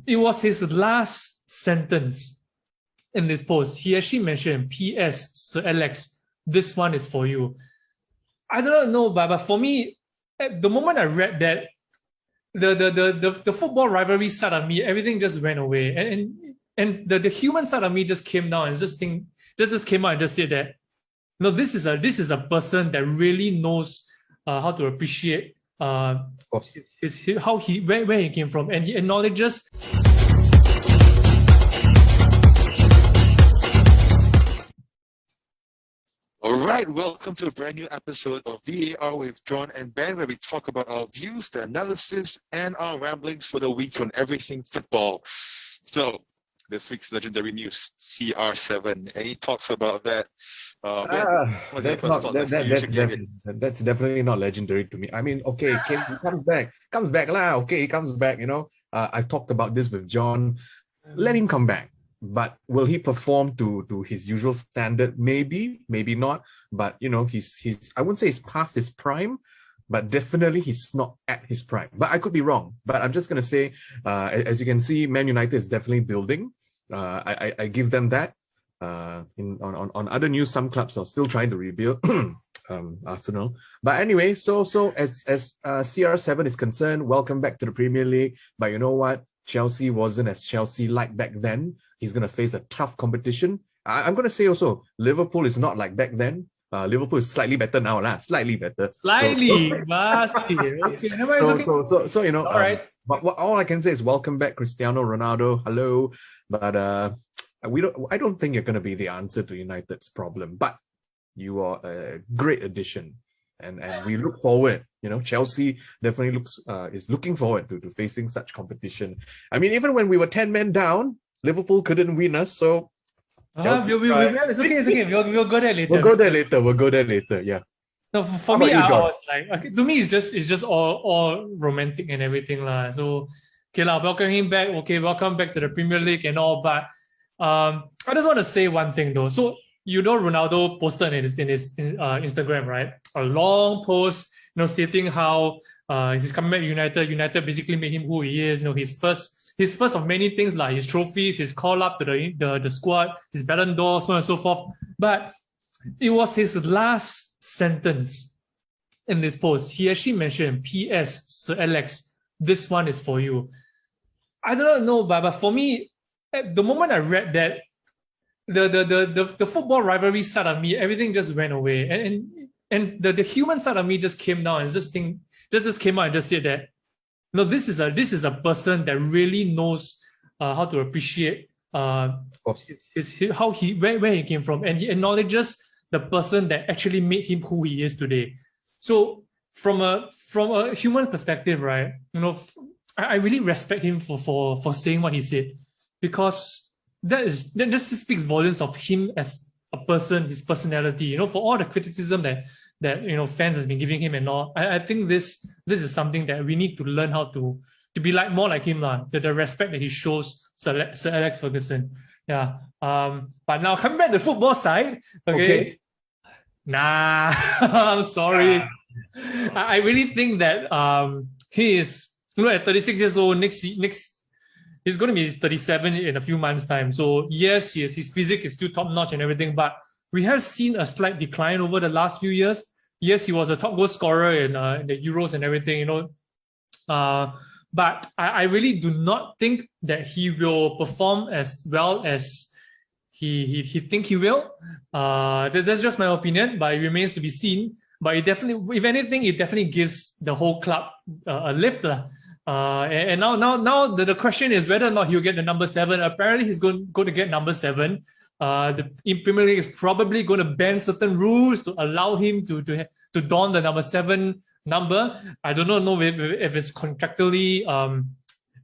it was his last sentence in this post. He actually mentioned, "P.S. Sir Alex, this one is for you." I don't know, but for me, at the moment I read that, the football rivalry side of me, everything just went away, and the human side of me just came down and just came out and just said that, no, this is a person that really knows how to appreciate where he came from, and he acknowledges. All right, welcome to a brand new episode of VAR with John and Ben, where we talk about our views, the analysis, and our ramblings for the week on everything football. So, this week's legendary news, CR7. Any thoughts about that? That's definitely not legendary to me. I mean, okay, he comes back lah. Okay, he comes back. I talked about this with John. Let him come back. But will he perform to his usual standard? Maybe, maybe not. But he's I wouldn't say he's past his prime, but definitely he's not at his prime. But I could be wrong. But I'm just gonna say, as you can see, Man United is definitely building. I give them that. On other news, some clubs are still trying to rebuild. Arsenal. But anyway, so as CR7 is concerned, welcome back to the Premier League. But you know what? Chelsea wasn't as Chelsea like back then. He's going to face a tough competition. I'm going to say also, Liverpool is not like back then. Liverpool is slightly better now, Slightly better. Slightly. Okay. All right. But all I can say is welcome back, Cristiano Ronaldo. Hello. But I don't think you're going to be the answer to United's problem. But you are a great addition. And we look forward, Chelsea definitely is looking forward to facing such competition. I mean, even when we were 10 men down, Liverpool couldn't win us. So it's okay. We'll go there later. We'll go there later. Yeah. No, for me, I was like, to me, it's just all romantic and everything lah. So, okay lah, welcome him back. Okay, welcome back to the Premier League and all. But I just want to say one thing though. So, Ronaldo posted in his Instagram, right? A long post, stating how he's coming back to United. United basically made him who he is. His first of many things, like his trophies, his call up to the squad, his Ballon d'Or, so on and so forth. But it was his last sentence in this post. He actually mentioned, "P.S. Sir Alex, this one is for you." I don't know, but for me, at the moment I read that, the football rivalry side of me, everything just went away, and the human side of me just came down and just came out and just said that, no, this is a person that really knows how to appreciate where he came from, and he acknowledges the person that actually made him who he is today. So from a human perspective, right, I really respect him for saying what he said, because that just speaks volumes of him as a person, his personality. For all the criticism that fans has been giving him and all, I think this is something that we need to learn how to be more like him lah. The respect that he shows Sir Alex Ferguson. Yeah. But now coming back to the football side, okay. Nah, I'm sorry. I really think that he is at 36 years old. Next. He's going to be 37 in a few months' time. So yes, his physique is still top-notch and everything, but we have seen a slight decline over the last few years. Yes, he was a top goal scorer in the Euros and everything, but I really do not think that he will perform as well as he think he will. That's just my opinion, but it remains to be seen. But it definitely, if anything, it definitely gives the whole club a lift. And now the question is whether or not he'll get the number 7. Apparently, he's going to get number 7. The Premier League is probably going to ban certain rules to allow him to don the number 7 number. I don't know if it's contractually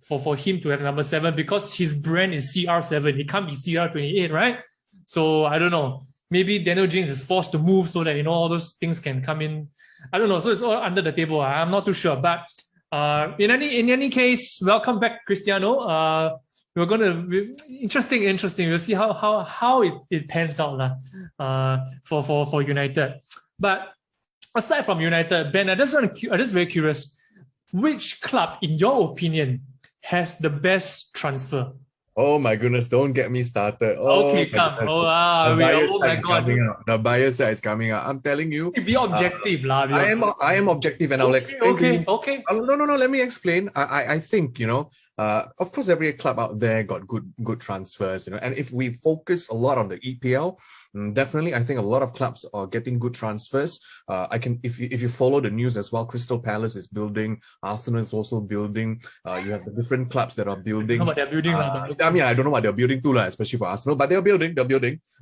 for him to have number 7, because his brand is CR7. He can't be CR28, right? So I don't know. Maybe Daniel James is forced to move so that all those things can come in. I don't know. So it's all under the table. I'm not too sure, but. In any case, welcome back, Cristiano. We're going to interesting. We'll see how it pans out for United. But aside from United, Ben, I'm just very curious. Which club, in your opinion, has the best transfer? Oh my goodness, don't get me started. Okay, My come. goodness. Oh, The we are, bias oh my side is God. coming out. The bias side is coming out. I'm telling you. Be objective, lah. Be I am objective, and I'll Okay, explain to you. okay. No. Let me explain. I think, of course, every club out there got good transfers, and if we focus a lot on the EPL, definitely, I think a lot of clubs are getting good transfers. If you follow the news as well, Crystal Palace is building, Arsenal is also building. You have the different clubs that are building. I don't know what they're building, I mean, I don't know what they're building too, especially for Arsenal, but they're building.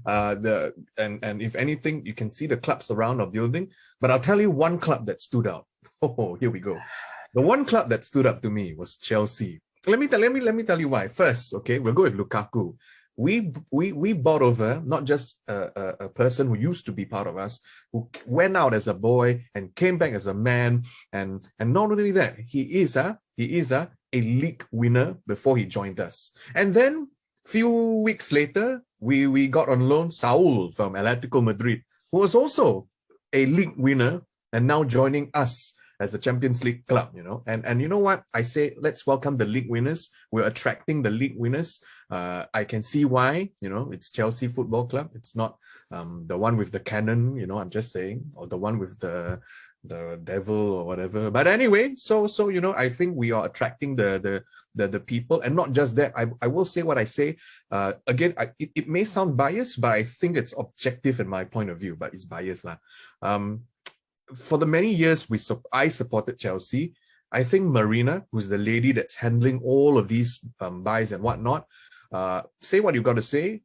And if anything, you can see the clubs around are building. But I'll tell you one club that stood out. Oh, here we go. The one club that stood up to me was Chelsea. Let me tell you why. First, okay, we'll go with Lukaku. We bought over not just a person who used to be part of us, who went out as a boy and came back as a man, and not only that, he is a league winner before he joined us. And then few weeks later, we got on loan Saul from Atletico Madrid, who was also a league winner and now joining us as a Champions League club, and you know what? I say, let's welcome the league winners. We're attracting the league winners. I can see why, it's Chelsea Football Club. It's not the one with the cannon, I'm just saying, or the one with the devil or whatever. But anyway, so I think we are attracting the people, and not just that. I will say what I say. Again, it may sound biased, but I think it's objective in my point of view. But it's biased, lah. For the many years I supported Chelsea, I think Marina, who's the lady that's handling all of these buys and whatnot, say what you got to say.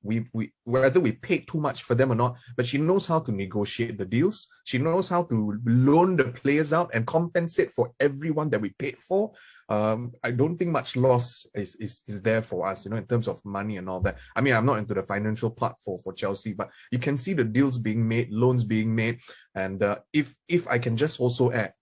Whether we paid too much for them or not, but she knows how to negotiate the deals. She knows how to loan the players out and compensate for everyone that we paid for. I don't think much loss is there for us, in terms of money and all that. I mean, I'm not into the financial part for Chelsea, but you can see the deals being made, loans being made. And if I can just also add,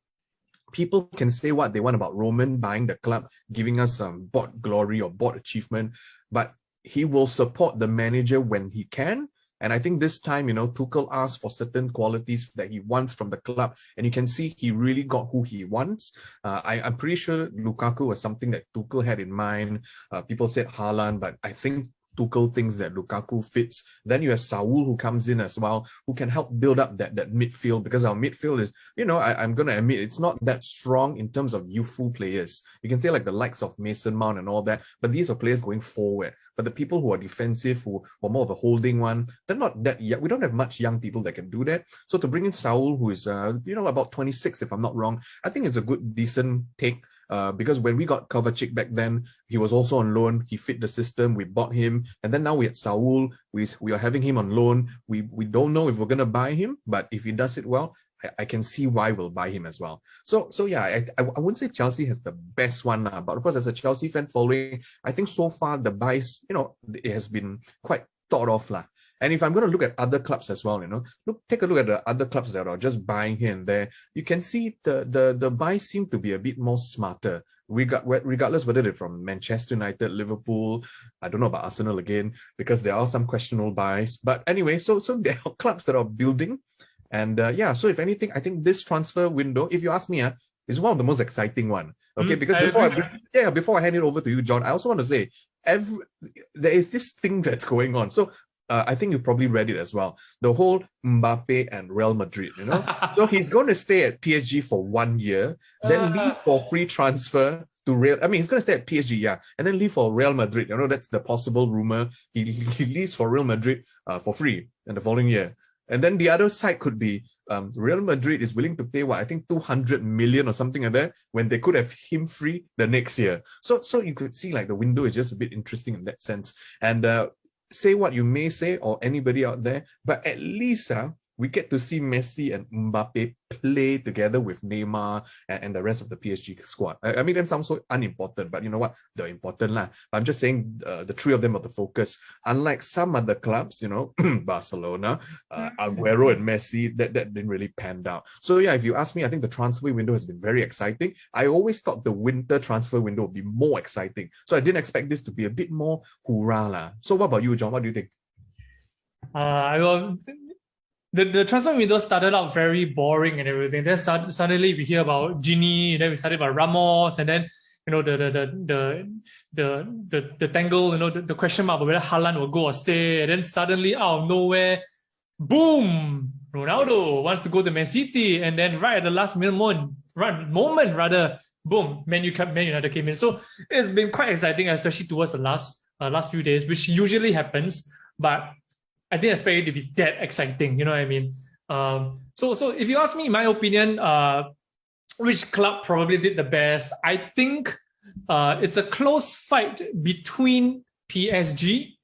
people can say what they want about Roman buying the club, giving us some bought glory or bought achievement, but he will support the manager when he can. And I think this time, Tuchel asked for certain qualities that he wants from the club, and you can see he really got who he wants. I'm pretty sure Lukaku was something that Tuchel had in mind. People said Haaland, but I think Tuchel thinks that Lukaku fits. Then you have Saul, who comes in as well, who can help build up that midfield, because our midfield is, I'm going to admit, it's not that strong in terms of youthful players. You can say like the likes of Mason Mount and all that, but these are players going forward. But the people who are defensive, who are more of a holding one, they're not that young. We don't have much young people that can do that. So to bring in Saul, who is, about 26, if I'm not wrong, I think it's a good, decent take. Because when we got Kovacic back then, he was also on loan. He fit the system. We bought him, and then now we had Saul. We are having him on loan. We don't know if we're gonna buy him, but if he does it well, I can see why we'll buy him as well. So yeah, I wouldn't say Chelsea has the best one, but of course, as a Chelsea fan following, I think so far the buys, it has been quite thought of, lah. And if I'm going to look at other clubs as well, take a look at the other clubs that are just buying here and there. You can see the buys seem to be a bit more smarter, regardless whether they're from Manchester United, Liverpool. I don't know about Arsenal again, because there are some questionable buys. But anyway, so there are clubs that are building. And so if anything, I think this transfer window, if you ask me, is one of the most exciting one. Okay, because before I hand it over to you, John, I also want to say, there is this thing that's going on. So I think you probably read it as well. The whole Mbappe and Real Madrid, So he's going to stay at PSG for 1 year, then leave for free transfer to Real. I mean, he's going to stay at PSG, and then leave for Real Madrid. That's the possible rumor. He leaves for Real Madrid for free in the following year. And then the other side could be Real Madrid is willing to pay, I think 200 million or something like that, when they could have him free the next year. So you could see like the window is just a bit interesting in that sense. And say what you may say, or anybody out there, but at least we get to see Messi and Mbappe play together with Neymar and the rest of the PSG squad. I mean, them sound so unimportant, but you know what? They're important lah. I'm just saying the three of them are the focus. Unlike some other clubs, Barcelona, Aguero and Messi, that didn't really pan out. So yeah, if you ask me, I think the transfer window has been very exciting. I always thought the winter transfer window would be more exciting. So I didn't expect this to be a bit more hoorah lah. So what about you, John? What do you think? The transfer window started out very boring and everything. Then suddenly we hear about Gini, then we started about Ramos, and then the tangle, the question mark of whether Haaland will go or stay, and then suddenly out of nowhere, boom, Ronaldo wants to go to Man City, and then right at the last moment, boom, Man United came in. So it's been quite exciting, especially towards the last few days, which usually happens, but I didn't expect it to be that exciting. You know what I mean? So if you ask me, in my opinion, which club probably did the best? I think it's a close fight between PSG,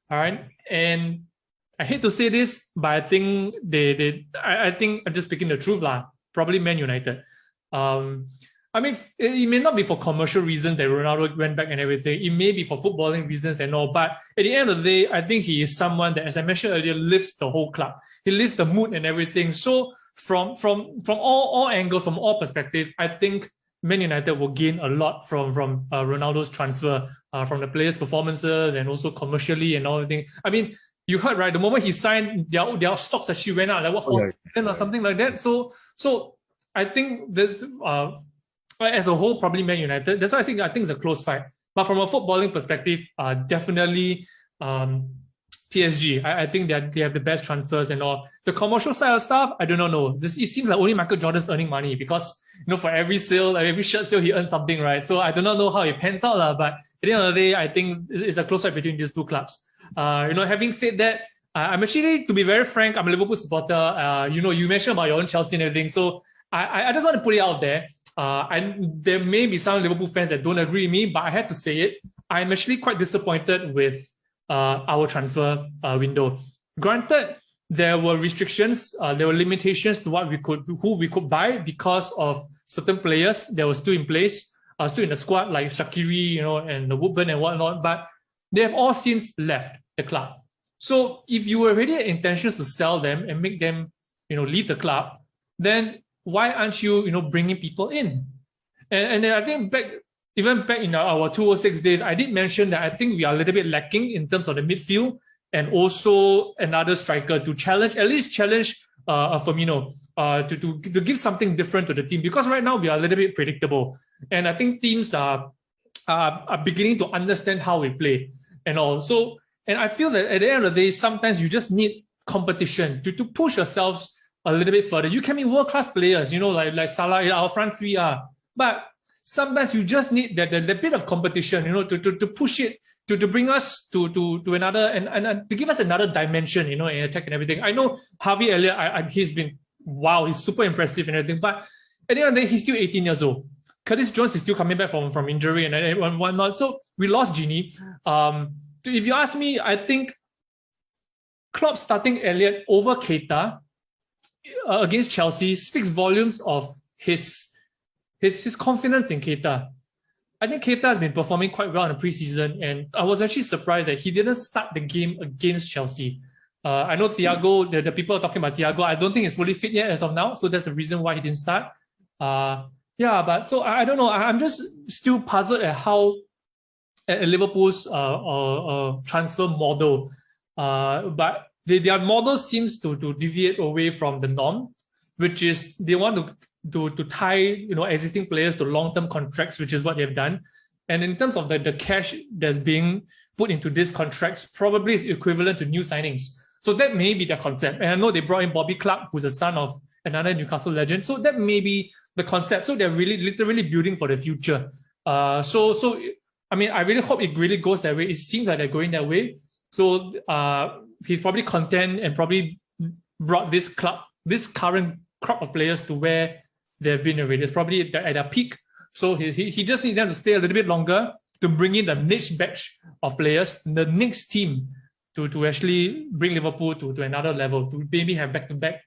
all right, and I hate to say this, but I think I think I'm just speaking the truth lah. Probably Man United. I mean, it may not be for commercial reasons that Ronaldo went back and everything. It may be for footballing reasons and all. But at the end of the day, I think he is someone that, as I mentioned earlier, lifts the whole club. He lifts the mood and everything. So from all angles, from all perspectives, I think Man United will gain a lot from Ronaldo's transfer, from the players' performances and also commercially and all everything. I mean, you heard, right? The moment he signed, their stocks actually went out, like what, 40% or something like that. So I think this, as a whole, probably Man United. That's why I think it's a close fight. But from a footballing perspective, definitely PSG. I think they have the best transfers and all. The commercial side of stuff, I do not know. It seems like only Michael Jordan's earning money because for every sale, every shirt sale, he earns something, right? So I do not know how it pans out, but at the end of the day, I think it's a close fight between these two clubs. Having said that, I'm actually, to be very frank, I'm a Liverpool supporter. You mentioned about your own Chelsea and everything, so I just want to put it out there. There may be some Liverpool fans that don't agree with me, but I have to say it. I'm actually quite disappointed with our transfer window. Granted, there were restrictions, there were limitations to who we could buy because of certain players that were still in place, still in the squad, like Shaqiri, and the Woodburn and whatnot. But they have all since left the club. So if you already had intentions to sell them and make them, leave the club, then why aren't you, bringing people in? And I think back in our 206 days, I did mention that I think we are a little bit lacking in terms of the midfield and also another striker to at least challenge Firmino to give something different to the team, because right now we are a little bit predictable. And I think teams are beginning to understand how we play and all. So, and I feel that at the end of the day, sometimes you just need competition to push yourselves a little bit further. You can be world-class players, like Salah, our front three are. But sometimes you just need that bit of competition, to push it, to bring us to another, and to give us another dimension, in attack and everything. I know Harvey Elliott, he's super impressive and everything. But at the end of the day, he's still 18 years old. Curtis Jones is still coming back from injury and whatnot. So we lost Gini. If you ask me, I think Klopp starting Elliott over Keita against Chelsea speaks volumes of his confidence in Keita. I think Keita has been performing quite well in the preseason, and I was actually surprised that he didn't start the game against Chelsea. I know Thiago, the people are talking about Thiago. I don't think he's fully fit yet as of now, so that's the reason why he didn't start. But so I don't know. I'm just still puzzled at how Liverpool's transfer model, but their model seems to deviate away from the norm, which is they want to tie existing players to long-term contracts, which is what they've done. And in terms of the cash that's being put into these contracts, probably is equivalent to new signings. So that may be their concept. And I know they brought in Bobby Clark, who's the son of another Newcastle legend. So that may be the concept. So they're really literally building for the future. So I mean, I really hope it really goes that way. It seems like they're going that way. So he's probably content and probably brought this current crop of players to where they've been already. It's probably at a peak. So he just needs them to stay a little bit longer to bring in the next batch of players, the next team to actually bring Liverpool to another level, to maybe have back-to-back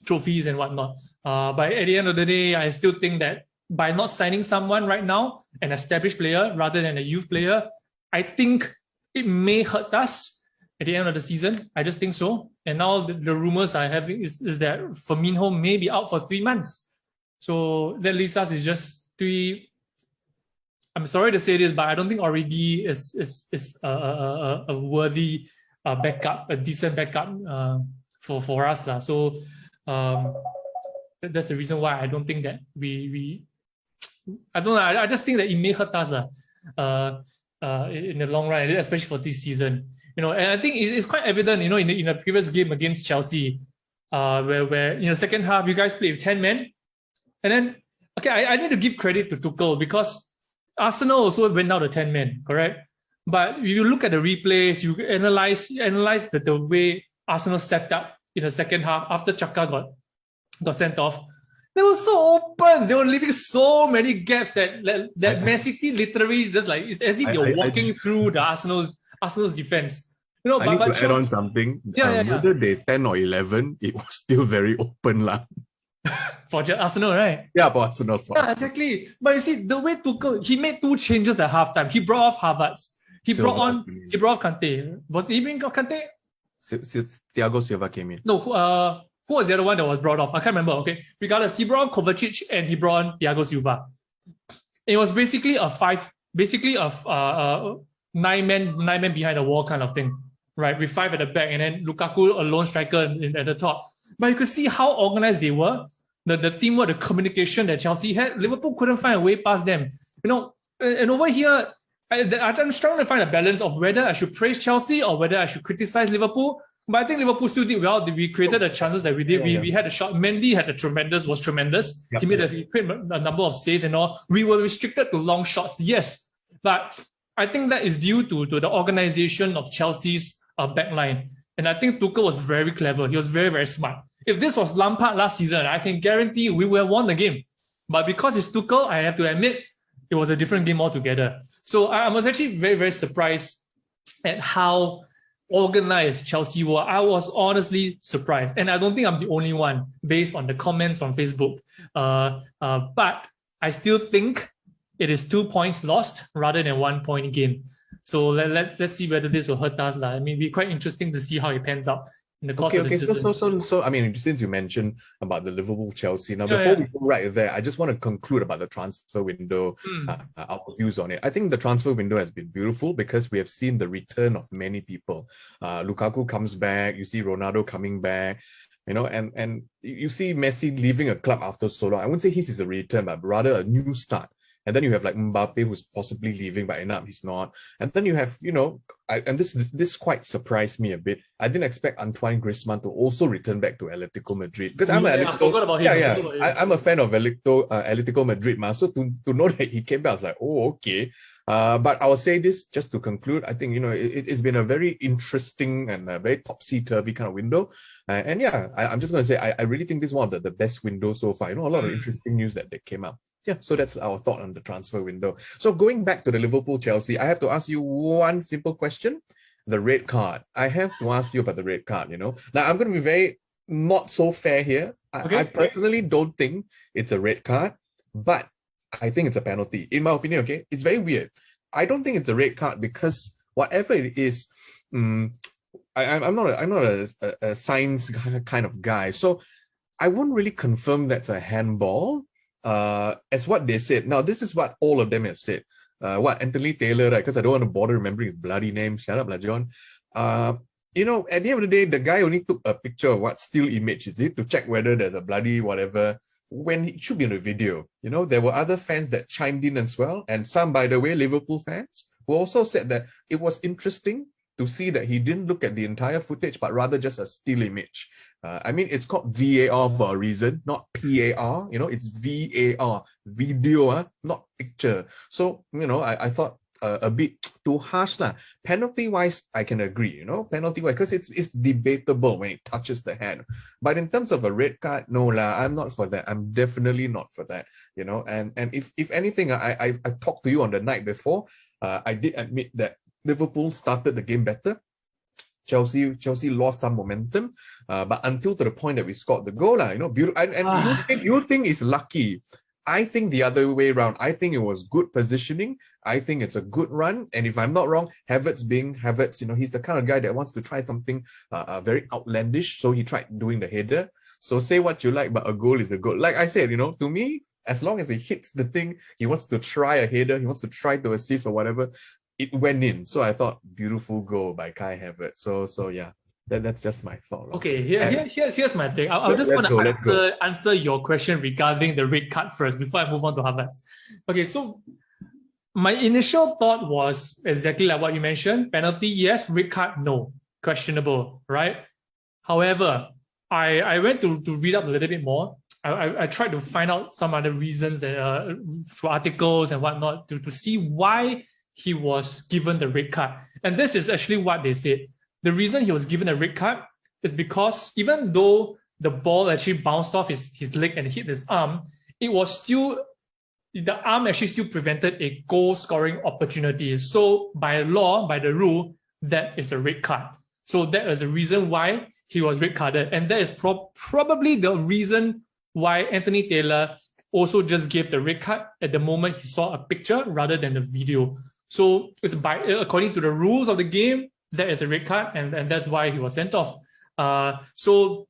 trophies and whatnot. But at the end of the day, I still think that by not signing someone right now, an established player rather than a youth player, I think it may hurt us at the end of the season. I just think so. And now the rumors I have is that Firmino may be out for 3 months. So that leaves us is just 3. I'm sorry to say this, but I don't think Origi is a worthy backup, a decent backup for us. So that's the reason why I don't think that we I don't know. I just think that it may hurt us in the long run, especially for this season. And I think it's quite evident, in the previous game against Chelsea, where in the second half you guys played with 10 men, and then I need to give credit to Tuchel because Arsenal also went down to 10 men, correct? But if you look at the replays, you analyze the way Arsenal set up in the second half after Chaka got sent off. They were so open. They were leaving so many gaps that Man City literally just like it's as if you're walking through the Arsenal's defense. I need to add on something. Whether they 10 or 11, it was still very open lah. For Arsenal, right? Yeah, for Arsenal. Yeah, exactly. But you see, the way Tuchel, he made 2 changes at halftime. He brought off Havertz. He brought off Kante. Was he bring Kante? Thiago Silva came in. No, who was the other one that was brought off? I can't remember. Okay, regardless, he brought on Kovacic and he brought on Thiago Silva. It was basically a 9 men behind the wall kind of thing, right? With 5 at the back and then Lukaku, a lone striker at the top. But you could see how organized they were. The teamwork, the communication that Chelsea had. Liverpool couldn't find a way past them. And over here, I'm struggling to find a balance of whether I should praise Chelsea or whether I should criticize Liverpool. But I think Liverpool still did well. We created the chances that we did. We had a shot. Mendy was tremendous. Yep. He created a number of saves and all. We were restricted to long shots, yes. But I think that is due to the organization of Chelsea's backline. And I think Tuchel was very clever. He was very, very smart. If this was Lampard last season, I can guarantee you we would have won the game. But because it's Tuchel, I have to admit, it was a different game altogether. So I was actually very, very surprised at how organized Chelsea were. I was honestly surprised. And I don't think I'm the only one based on the comments on Facebook. But I still think it is 2 points lost rather than 1 point gain. So let's see whether this will hurt us. I mean, it'll be quite interesting to see how it pans out in the course of the season. So I mean, since you mentioned about the Liverpool-Chelsea, now before we go right there, I just want to conclude about the transfer window, our views on it. I think the transfer window has been beautiful because we have seen the return of many people. Lukaku comes back, you see Ronaldo coming back, and you see Messi leaving a club after so long. I wouldn't say his is a return, but rather a new start. And then you have like Mbappe, who's possibly leaving, but he's not. And then you have, and this quite surprised me a bit. I didn't expect Antoine Griezmann to also return back to Atletico Madrid because I'm I'm a fan of Atletico Madrid, so to know that he came back, I was like, oh, okay. But I will say this just to conclude. I think it's been a very interesting and a very topsy-turvy kind of window. I'm just going to say I really think this is one of the best windows so far. A lot of interesting news that came out. Yeah, so that's our thought on the transfer window. So going back to the Liverpool-Chelsea, I have to ask you one simple question. The red card. I have to ask you about the red card, Now, I'm going to be very not so fair here. I personally don't think it's a red card, but I think it's a penalty. In my opinion, okay? It's very weird. I don't think it's a red card because whatever it is, I'm not a science kind of guy. So I wouldn't really confirm that's a handball. As what they said. Now, this is what all of them have said. Anthony Taylor, right? Because I don't want to bother remembering his bloody name. Shut up, John. At the end of the day, the guy only took a picture of still image, is it? To check whether there's a bloody whatever, when it should be in a video. There were other fans that chimed in as well. And some, by the way, Liverpool fans, who also said that it was interesting to see that he didn't look at the entire footage, but rather just a still image. It's called VAR for a reason, not PAR. It's VAR, video, not picture. So, I thought a bit too harsh. Penalty-wise, I can agree, penalty-wise, because it's debatable when it touches the hand. But in terms of a red card, no, I'm not for that. I'm definitely not for that, And if anything, I talked to you on the night before. I did admit that Liverpool started the game better. Chelsea lost some momentum, but until to the point that we scored the goal, you think it's lucky. I think the other way around. I think it was good positioning. I think it's a good run. And if I'm not wrong, Havertz, he's the kind of guy that wants to try something very outlandish. So he tried doing the header. So say what you like, but a goal is a goal. Like I said, to me, as long as he hits the thing, he wants to try a header, he wants to try to assist or whatever. It went in. So I thought, beautiful goal by Kai Havertz. So yeah. That's just my thought. Okay, here's my thing. I just Let's want go, to answer your question regarding the red card first before I move on to Havertz. Okay, so my initial thought was exactly like what you mentioned. Penalty, yes. Red card, no. Questionable, right? However, I went to read up a little bit more. I tried to find out some other reasons through articles and whatnot to see why he was given the red card. And this is actually what they said. The reason he was given a red card is because even though the ball actually bounced off his leg and hit his arm, it was still, the arm actually still prevented a goal scoring opportunity. So by law, by the rule, that is a red card. So that is the reason why he was red carded. And that is probably the reason why Anthony Taylor also just gave the red card at the moment he saw a picture rather than the video. So it's according to the rules of the game, that is a red card, and that's why he was sent off. So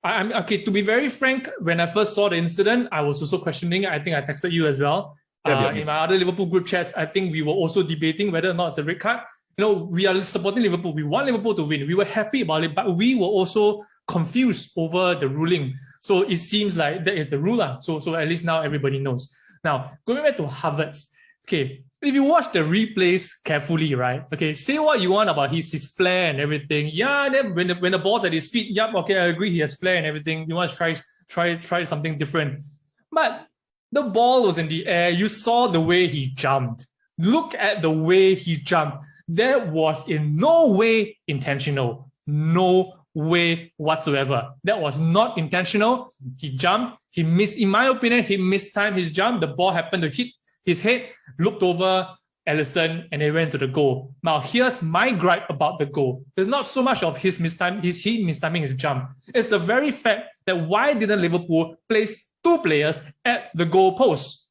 I'm okay. To be very frank, when I first saw the incident, I was also questioning. I think I texted you as well. In my other Liverpool group chats, I think we were also debating whether or not it's a red card. We are supporting Liverpool. We want Liverpool to win. We were happy about it, but we were also confused over the ruling. So it seems like that is the rule. So at least now everybody knows. Now, going back to Havertz. Okay, if you watch the replays carefully, right? Okay, say what you want about his flair and everything. Yeah, then when the ball's at his feet, yep, okay, I agree, he has flair and everything. You want to try something different. But the ball was in the air. You saw the way he jumped. Look at the way he jumped. That was in no way intentional. No way whatsoever. That was not intentional. He jumped. He missed, in my opinion, he mistimed his jump. The ball happened to hit his head, looked over Alisson, and it went to the goal. Now, here's my gripe about the goal. It's not so much of his mistiming his jump. It's the very fact that why didn't Liverpool place two players at the goal post?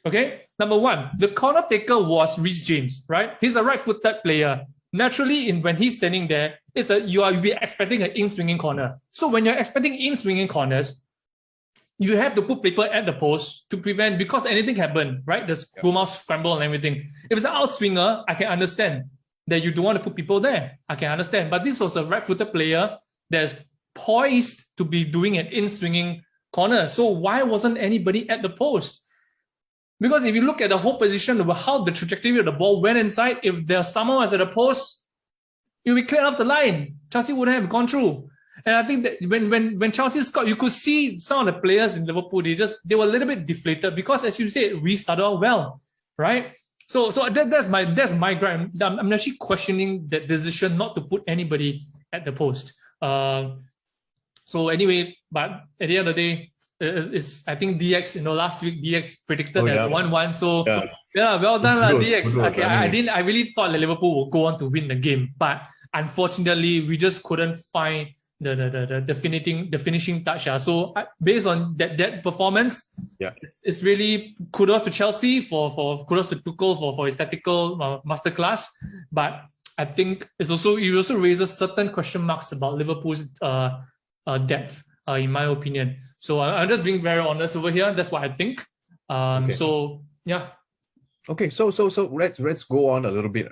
Okay? Number one, the corner taker was Reece James, right? He's a right-footed player. Naturally, when he's standing there, you'll be expecting an in-swinging corner. So when you're expecting in-swinging corners, you have to put people at the post to prevent, because anything happen, right? There's goal mouth scramble and everything. If it's an outswinger, I can understand that you don't want to put people there. I can understand. But this was a right-footed player that's poised to be doing an in-swinging corner. So why wasn't anybody at the post? Because if you look at the whole position of how the trajectory of the ball went inside, if there's someone was at the post, it would be cleared off the line. Chelsea wouldn't have gone through. And I think that when Chelsea scored, you could see some of the players in Liverpool, they were a little bit deflated because, as you said, we started out well, right? So that's my gripe. I'm actually questioning the decision not to put anybody at the post. So anyway, but at the end of the day, I think DX, last week DX predicted 1-1. So yeah, well done, DX. Okay, I really thought that Liverpool would go on to win the game, but unfortunately, we just couldn't find the finishing touch. So based on that performance, it's really kudos to Chelsea for kudos to Tuchel for his tactical masterclass. But I think it also raises certain question marks about Liverpool's depth, in my opinion. So I'm just being very honest over here. That's what I think. So yeah. Okay, so let's go on a little bit.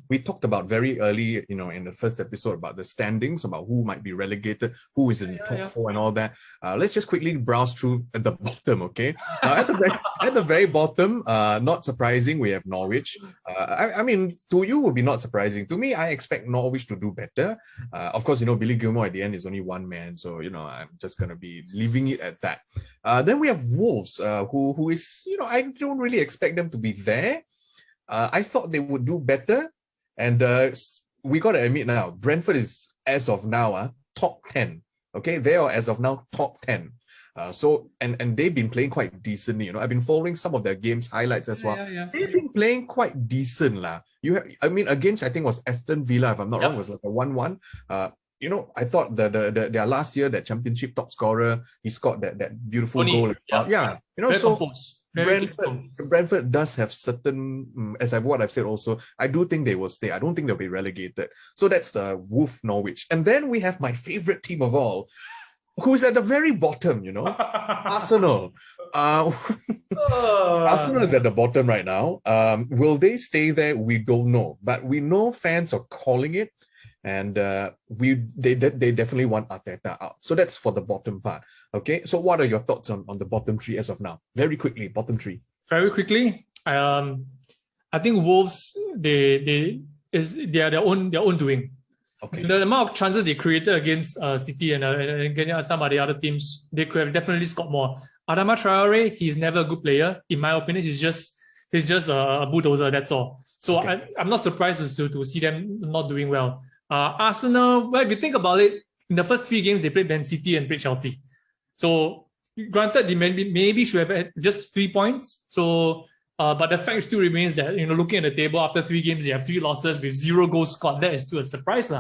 We talked about very early, in the first episode about the standings, about who might be relegated, who is in the top four and all that. Let's just quickly browse through at the bottom, okay? At the very bottom, not surprising, we have Norwich. I mean, to you would be not surprising. To me, I expect Norwich to do better. Of course, Billy Gilmour at the end is only one man, so I'm just gonna be leaving it at that. Then we have Wolves, who is, I don't really expect them to be there. I thought they would do better, and we got to admit now, Brentford is as of now top 10. Okay, they are as of now top 10. So and they've been playing quite decently. I've been following some of their games highlights as well. They've been playing quite decent lah. Against I think it was Aston Villa, if I'm not wrong, it was like a 1-1. I thought their last year, that championship top scorer, he scored that beautiful goal. Brentford does have certain, what I've said also, I do think they will stay. I don't think they'll be relegated. So that's the Wolf Norwich. And then we have my favorite team of all, who's at the very bottom, Arsenal. Arsenal is at the bottom right now. Will they stay there? We don't know. But we know fans are calling it. and they definitely want Arteta out. So that's for the bottom part. Okay, so what are your thoughts on the bottom three as of now? Very quickly, bottom three. Very quickly, I think Wolves they are their own doing. Okay. The amount of chances they created against City and some of the other teams, they could have definitely scored more. Adama Traore, he's never a good player. In my opinion, he's just a bulldozer, that's all. So okay. I'm not surprised to see them not doing well. Arsenal, well, if you think about it, in the first 3 games, they played Man City and played Chelsea. So granted, they maybe should have had just 3 points. So, but the fact still remains that, looking at the table after 3 games, they have 3 losses with 0 goals scored. That is still a surprise.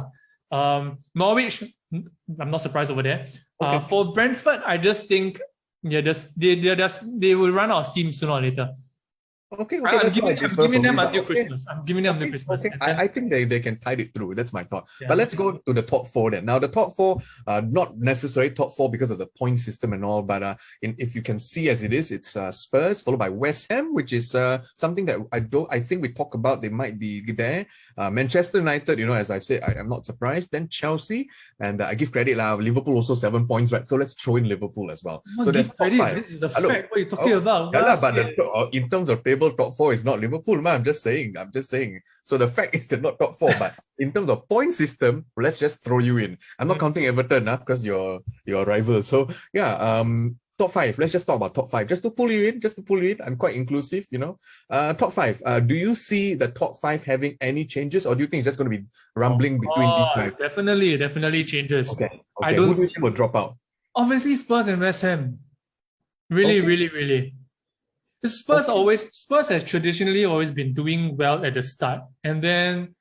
Norwich, I'm not surprised over there. Okay. For Brentford, I just think they will run out of steam sooner or later. Okay, I'm giving them until Christmas. I'm giving them until Christmas. Okay. I think they can tide it through. That's my thought. Yeah. But let's go to the top 4 then. Now, the top 4, not necessarily top 4 because of the point system and all, but if you can see as it is, it's Spurs followed by West Ham, which is something that I think we talk about. They might be there. Manchester United, as I've said, I'm not surprised. Then Chelsea, and I give credit. Liverpool also 7 points, right? So let's throw in Liverpool as well. So that's top 5. This is a fact. What are you talking about? Yeah, but in terms of table, top 4 is not Liverpool, man. I'm just saying. So the fact is they're not top 4, but in terms of point system, let's just throw you in. I'm not counting Everton, because you're a rival. So yeah, top 5. Let's just talk about top 5. Just to pull you in. I'm quite inclusive, Top 5. Do you see the top 5 having any changes, or do you think it's just going to be rumbling between these guys? Definitely changes. Okay. Who do you think will drop out? Obviously, Spurs and West Ham. Really. Spurs has traditionally always been doing well at the start, and then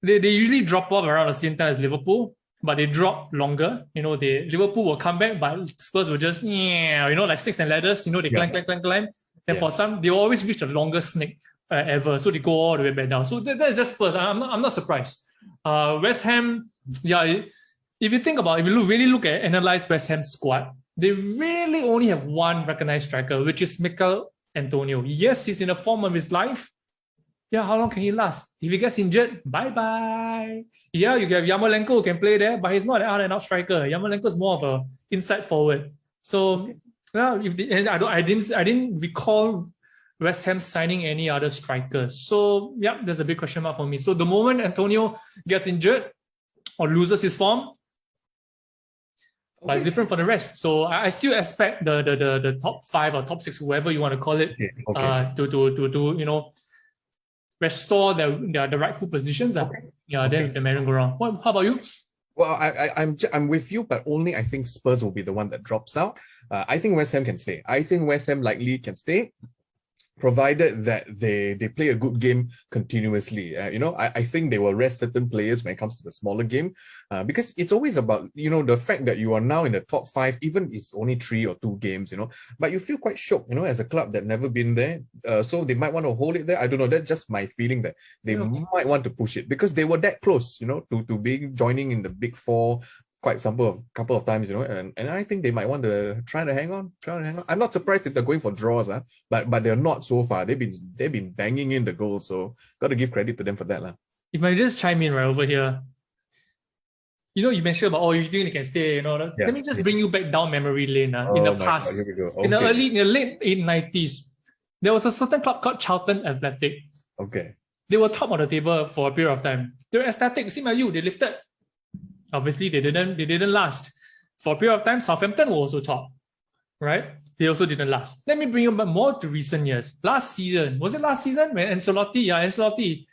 they usually drop off around the same time as Liverpool, but they drop longer. Liverpool will come back, but Spurs will just like snakes and ladders. They climb. And for some, they always reach the longest snake ever, so they go all the way back down. So that's just Spurs. I'm not surprised. West Ham, if you think about it, if you really analyze West Ham's squad, they really only have one recognized striker, which is Mikel Antonio. Yes, he's in the form of his life. Yeah, how long can he last? If he gets injured, bye-bye. Yeah, you have Yarmolenko who can play there, but he's not an out-and-out striker. Yarmolenko is more of a inside forward. So, I didn't recall West Ham signing any other strikers. So, yeah, there's a big question mark for me. So, the moment Antonio gets injured or loses his form, but it's different for the rest. So I still expect the top 5 or top 6, whoever you want to call it, to restore the rightful positions. Then the merry-go-round. How about you? Well, I'm with you, but only I think Spurs will be the one that drops out. I think West Ham can stay. I think West Ham likely can stay, provided that they play a good game continuously. I think they will rest certain players when it comes to the smaller game, because it's always about, the fact that you are now in the top 5, even it's only 3 or 2 games, but you feel quite shocked, as a club that never been there. So they might want to hold it there. I don't know. That's just my feeling that they might want to push it because they were that close, to being joining in the big 4 quite couple of times, and I think they might want to try to hang on. I'm not surprised if they're going for draws, but they're not so far. They've been banging in the goals, so got to give credit to them for that. If I just chime in right over here, you mentioned about you think they can stay, Let me just bring you back down memory lane. In the past, in the late 90s, there was a certain club called Charlton Athletic. Okay. They were top of the table for a period of time. They were ecstatic. Same like you, they lifted. Obviously, they didn't last. For a period of time, Southampton were also top, right? They also didn't last. Let me bring you back more to recent years. Last season, was it last season when Ancelotti,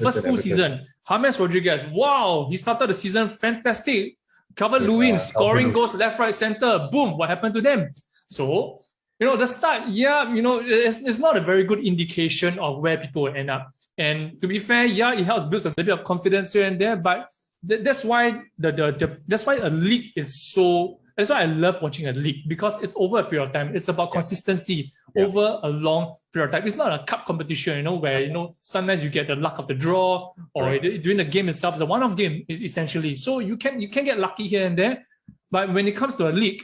first full season, James Rodriguez, wow, he started the season fantastic. Calvert-Lewin scoring goals left, right, center. Boom, what happened to them? So, the start, it's not a very good indication of where people will end up. And to be fair, it helps build a little bit of confidence here and there, but that's why that's why a league is so. That's why I love watching a league, because it's over a period of time. It's about consistency over a long period of time. It's not a cup competition, where sometimes you get the luck of the draw, or during the game itself, it's a one-off game essentially. So you can get lucky here and there, but when it comes to a league,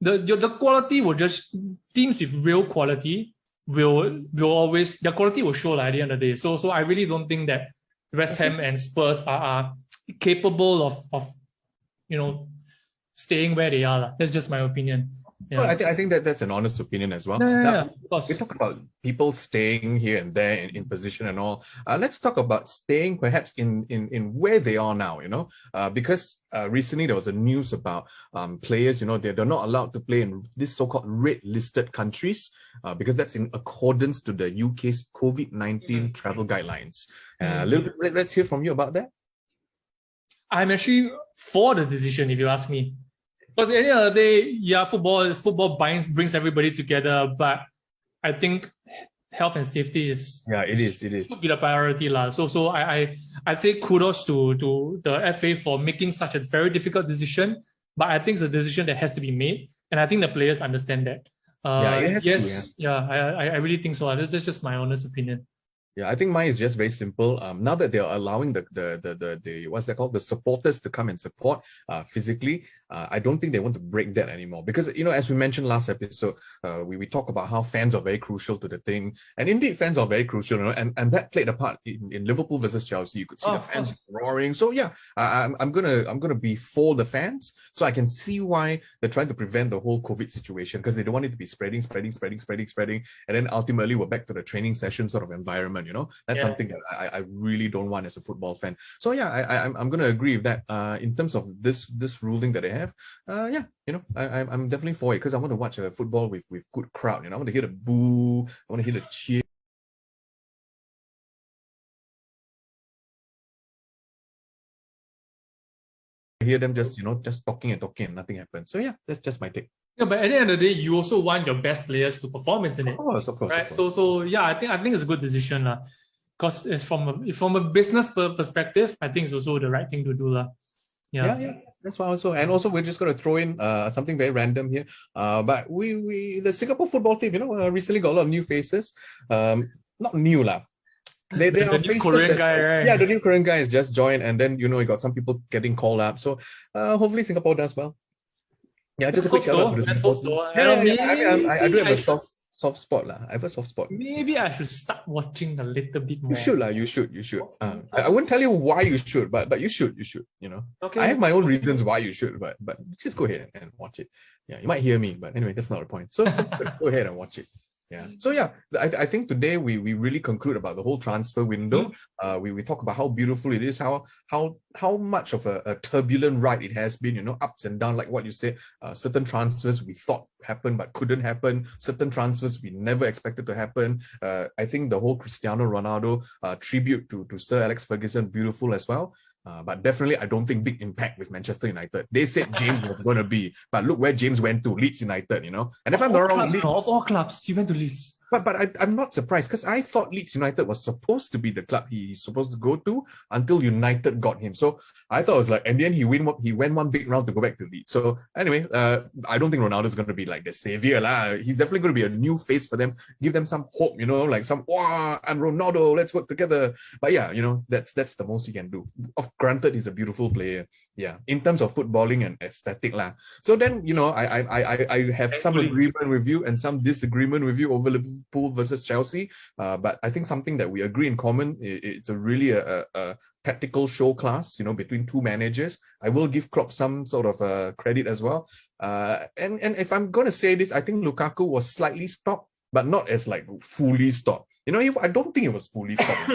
the quality will just, teams with real quality will always, their quality will show at the end of the day. So I really don't think that West Ham and Spurs are capable of staying where they are. That's just my opinion. Well, Yeah. I think that that's an honest opinion as well. Yeah, Now, of course. we talk about people staying here and there in position and all. Let's talk about staying perhaps in where they are now, because recently there was a news about players, they're not allowed to play in this so-called red listed countries because that's in accordance to the UK's COVID-19 travel guidelines. A little bit, let's hear from you about that. I'm actually for the decision, if you ask me. Because at the end of the day, yeah, football brings everybody together, but I think health and safety should be the priority lah. So I say kudos to the FA for making such a very difficult decision, but I think it's a decision that has to be made, and I think the players understand that. I really think so. That's just my honest opinion. Yeah, I think mine is just very simple. Now that they're allowing the what's that called, the supporters to come and support physically, I don't think they want to break that anymore, because as we mentioned last episode, we talk about how fans are very crucial to the thing, and indeed fans are very crucial, and that played a part in Liverpool versus Chelsea. You could see the fans roaring. So yeah, I'm gonna be for the fans, so I can see why they're trying to prevent the whole COVID situation, because they don't want it to be spreading, and then ultimately we're back to the training session sort of environment. That's something that I really don't want as a football fan. So yeah, I'm going to agree with that. In terms of this ruling that they have, I'm definitely for it, because I want to watch football with good crowd. I want to hear the boo, I want to hear the cheer. I hear them just talking and nothing happens. So yeah, that's just my take. Yeah, but at the end of the day, you also want your best players to perform, isn't it? Of course. Right. So yeah, I think it's a good decision, because it's from a business perspective, I think it's also the right thing to do, Yeah. That's why also, and also we're just going to throw in something very random here. But the Singapore football team, recently got a lot of new faces. Not new lah. They are the new Korean guy, right? Yeah, the new Korean guy has just joined, and then you got some people getting called up. So hopefully Singapore does well. Yeah, just a quick shout out to the Let's hope so. I do have a soft spot lah. I have a soft spot. Maybe I should start watching a little bit more. You should lah. You should. I wouldn't tell you why you should, but you should. Okay. I have my own reasons why you should, but just go ahead and watch it. Yeah, you might hear me, but anyway, that's not the point. So go ahead and watch it. Yeah. So yeah, I think today we really conclude about the whole transfer window. We talk about how beautiful it is, how much of a turbulent ride it has been, ups and downs, like what you said. Certain transfers we thought happened but couldn't happen. Certain transfers we never expected to happen. I think the whole Cristiano Ronaldo tribute to Sir Alex Ferguson, beautiful as well. But definitely, I don't think big impact with Manchester United. They said James was going to be, but look where James went to, Leeds United, And if I'm not wrong, of all clubs, he went to Leeds. But I'm not surprised, because I thought Leeds United was supposed to be the club he's supposed to go to until United got him. So I thought it was like, and then he went one big round to go back to Leeds. So anyway, I don't think Ronaldo's going to be like the savior lah. He's definitely going to be a new face for them, give them some hope, like some, wow, I'm Ronaldo, let's work together. But yeah, that's the most he can do. Granted, he's a beautiful player. Yeah, in terms of footballing and aesthetic lah. So then, I have some agreement with you and some disagreement with you over Liverpool versus Chelsea. But I think something that we agree in common, it's a really a tactical show class, between two managers. I will give Klopp some sort of credit as well. And if I'm going to say this, I think Lukaku was slightly stopped, but not as like fully stopped. I don't think it was fully stopped.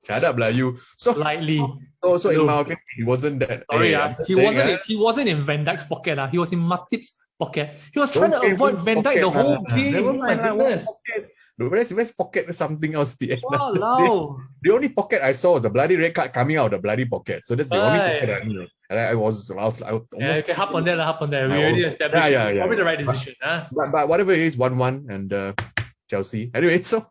Shut up, lah, you. So slightly. So in my opinion, he wasn't that. Sorry, he wasn't in Van Dijk's pocket. He was in Matip's pocket. He was trying to avoid Van Dijk the whole game. Oh my goodness. Where's pocket something else? Wow. The only pocket I saw was the bloody red card coming out of the bloody pocket. So that's the only pocket I knew. And I was almost. Yeah, you can hop on that. We already established. Yeah. Probably the right decision. But whatever it is, 1-1 and Chelsea. Anyway, so.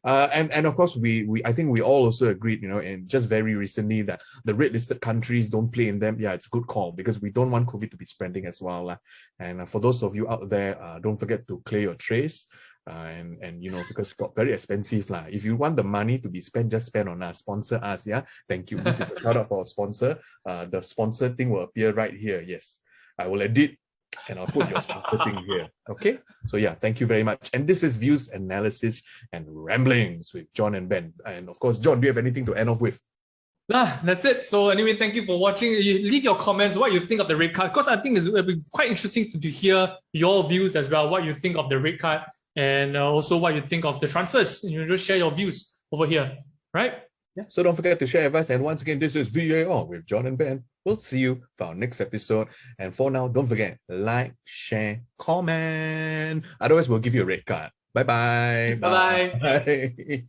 And of course I think we all also agreed, and just very recently, that the red listed countries don't play in them. Yeah, it's a good call, because we don't want COVID to be spreading as well. And for those of you out there, don't forget to clear your trays. And because it got very expensive lah. If you want the money to be spent, just spend on us, sponsor us. Yeah, thank you. This is a shout out for our sponsor. The sponsor thing will appear right here. Yes, I will edit and I'll put your sponsor thing here. Okay, so yeah, thank you very much. And this is Views, Analysis and Ramblings with John and Ben. And of course, John, do you have anything to end off with? That's it. So anyway, thank you for watching. You leave your comments what you think of the red card, because I think it'll be quite interesting to hear your views as well, what you think of the red card, and also what you think of the transfers. You just share your views over here, right? Yeah. So don't forget to share with us. And once again, this is VAR with John and Ben. We'll see you for our next episode. And for now, don't forget, like, share, comment. Otherwise, we'll give you a red card. Bye-bye. Bye-bye. Bye.